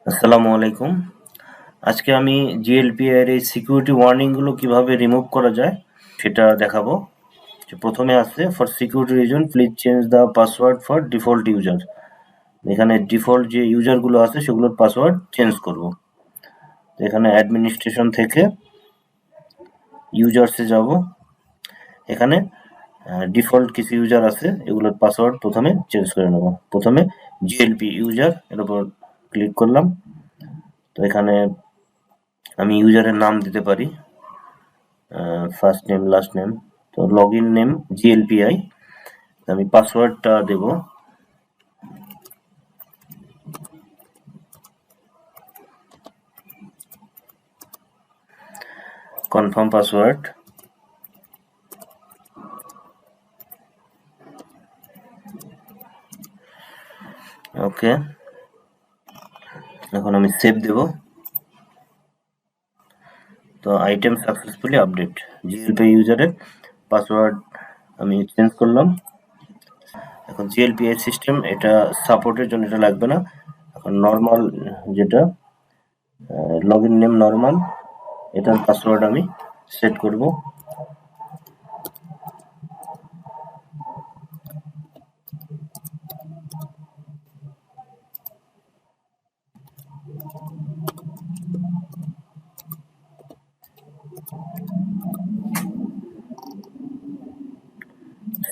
আসসালামু আলাইকুম। আজকে আমি জিএলপিআই এর এই সিকিউরিটি ওয়ার্নিং গুলো কিভাবে রিমুভ করা যায় সেটা দেখাবো। প্রথমে আছে for security reason please change the password for default user. এখানে ডিফল্ট যে ইউজার গুলো আছে সেগুলোর পাসওয়ার্ড চেঞ্জ করব। এখানে অ্যাডমিনিস্ট্রেশন থেকে ইউজার্সে যাব। এখানে ডিফল্ট কিছু ইউজার আছে, এগুলোর পাসওয়ার্ড প্রথমে চেঞ্জ করে নেব। প্রথমে জিএলপি ইউজার এর উপর ক্লিক করলাম। তো এখানে আমি ইউজারের নাম দিতে পারি, ফার্স্ট নেম লাস্ট নেম। তো লগইন নেম জিএলপিআই, আমি পাসওয়ার্ডটা দেব কনফার্ম পাসওয়ার্ড। ওকে, এখন আমি সেভ দেব। তো আইটেম সাকসেসফুলি আপডেট, জিএলপিআই ইউজারের পাসওয়ার্ড আমি চেঞ্জ করলাম। এখন জিএলপিআই সিস্টেম এটা সাপোর্টের জন্য এটা লাগবে না। এখন নর্মাল যেটা লগইন নেম নর্মাল, এটার পাসওয়ার্ড আমি সেট করব।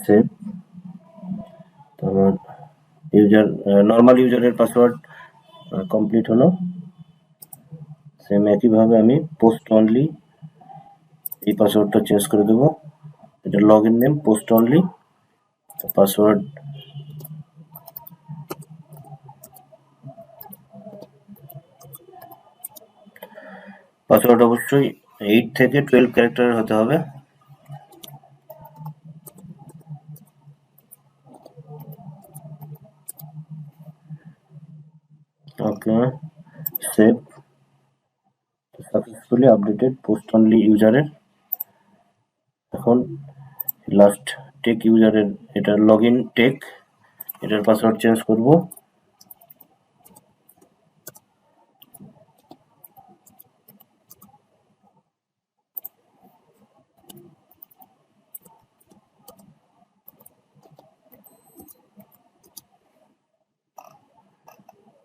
সেভ। তারপর ইউজার নর্মাল ইউজারের পাসওয়ার্ড কমপ্লিট হলো। সেম একইভাবে আমি পোস্ট অনলি এই পাসওয়ার্ডটা চেঞ্জ করে দেবো। এটা login name post only, password অবশ্যই 8 থেকে 12 ক্যারেক্টারের হতে হবে। Okay, save. Successfully updated post only ইউজারের। এখন লাস্ট টেক ইউজারের, এটা লগইন টেক, এটার পাসওয়ার্ড চেঞ্জ করব।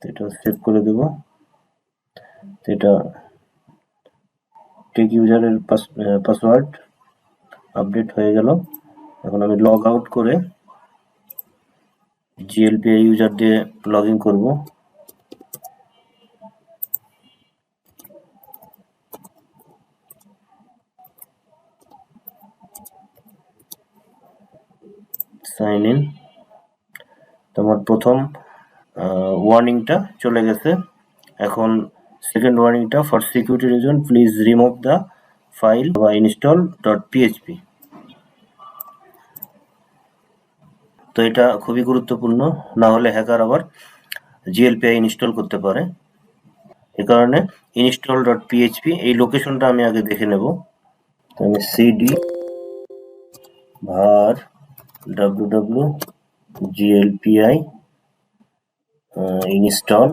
এটা সেভ করে দেব। এটা টেক ইউজারের পাসওয়ার্ড আপডেট হয়ে গেল। এখন আমি লগ আউট করে জিএলপিআই ইউজার দিয়ে লগ ইন করবো। Sign in. তোমার প্রথম ওয়ার্নিংটা চলে গেছে। এখন সেকেন্ড ওয়ার্নিংটা for security reason please remove the file বা ইনস্টল ডট পিএইচপি। তো এটা খুবই গুরুত্বপূর্ণ, না হলে হ্যাকার আবার জিএলপিআই ইনস্টল করতে পারে। এ কারণে ইনস্টল ডট পিএইচপি এই লোকেশনটা আমি আগে দেখে নেব। আমি CD var www glpi install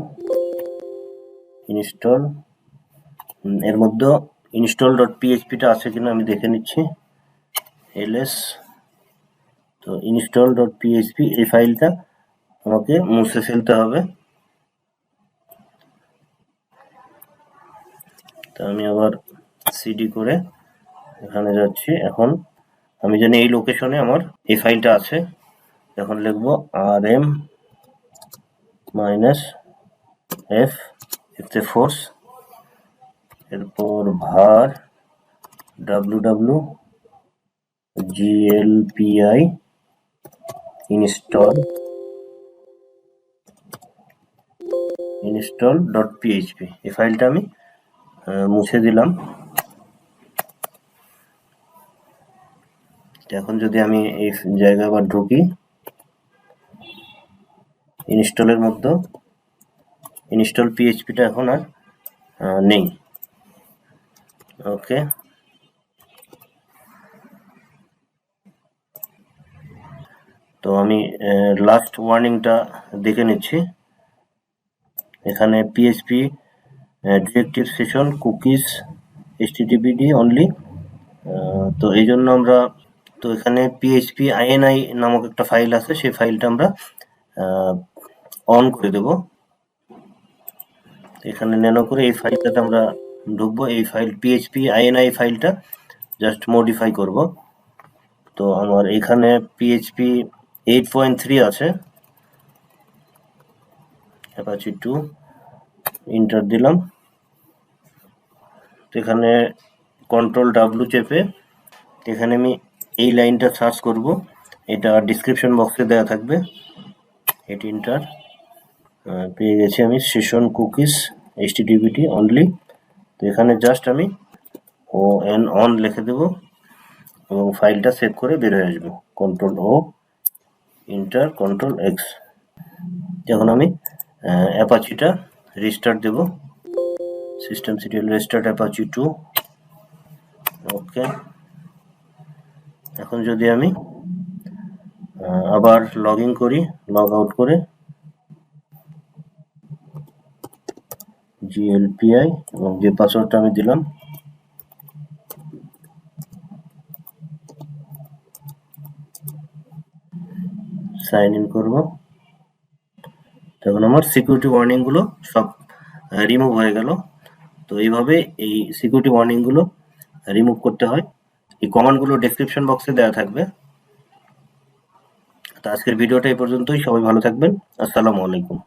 এর মধ্যে ইনস্টল ডট পিএইচপিটা আছে কিনা আমি দেখে নিচ্ছি। ls, তো ইনস্টল ডট পিএইচপি এই ফাইলটা আমাকে মুছে ফেলতে হবে। তো আমি আবার সিডি করে এখানে যাচ্ছি। এখন আমি জানি এই লোকেশনে আমার এই ফাইলটা আছে। এখন লিখবো rm -f ফোর্স, এরপর var www glpi install dot PHP এই ফাইলটা আমি মুছে দিলাম। এখন যদি আমি এই জায়গায় আবার ঢুকি, ইনস্টলের মধ্যে ইনস্টল পিএইচপিটা এখন আর নেই। ওকে, তো আমি লাস্ট ওয়ার্নিংটা দেখে নিচ্ছি। এখানে PHP directive session cookies HTTPD only. তো এই জন্য আমরা তো এখানে PHP INI নামক একটা ফাইল আছে, সেই ফাইলটা আমরা অন করে দেব। এখানে ন্যানো করে এই ফাইলটাতে আমরা ঢুকবো। এই ফাইল PHP INI ফাইলটা জাস্ট মডিফাই করব। তো আমার এখানে PHP 8.3 আছে, অ্যাপাচি 2 এন্টার দিলাম। তো এখানে Ctrl+W চেপে এখানে আমি এই লাইনটা সার্চ করব, এটা ডিসক্রিপশন বক্সে দেওয়া থাকবে। এটি এন্টার, পেয়ে গেছি আমি সেশন কুকিজ HTTPD অনলি। তো এখানে জাস্ট আমি অন লিখে দেব এবং ফাইলটা সেভ করে বের হয়ে আসবে। Ctrl+O enter, Ctrl+X। এখন আমি অ্যাপাচিটা রিস্টার্ট দেব, systemctl restart apache 2। ওকে, এখন যদি আমি আবার লগ ইন করি, লগ আউট করে GLPI এবং যে পাসওয়ার্ডটা আমি দিলাম সাইন ইন করব। তখন আমার সিকিউরিটি ওয়ার্নিং গুলো সব রিমুভ হয়ে গেল। তো এইভাবে এই সিকিউরিটি ওয়ার্নিং গুলো রিমুভ করতে হয়। এই কমান্ড গুলো ডেসক্রিপশন বক্সে দেওয়া থাকবে। তো আজকের ভিডিওটা এই পর্যন্তই। সবাই ভালো থাকবেন। আসসালামু আলাইকুম।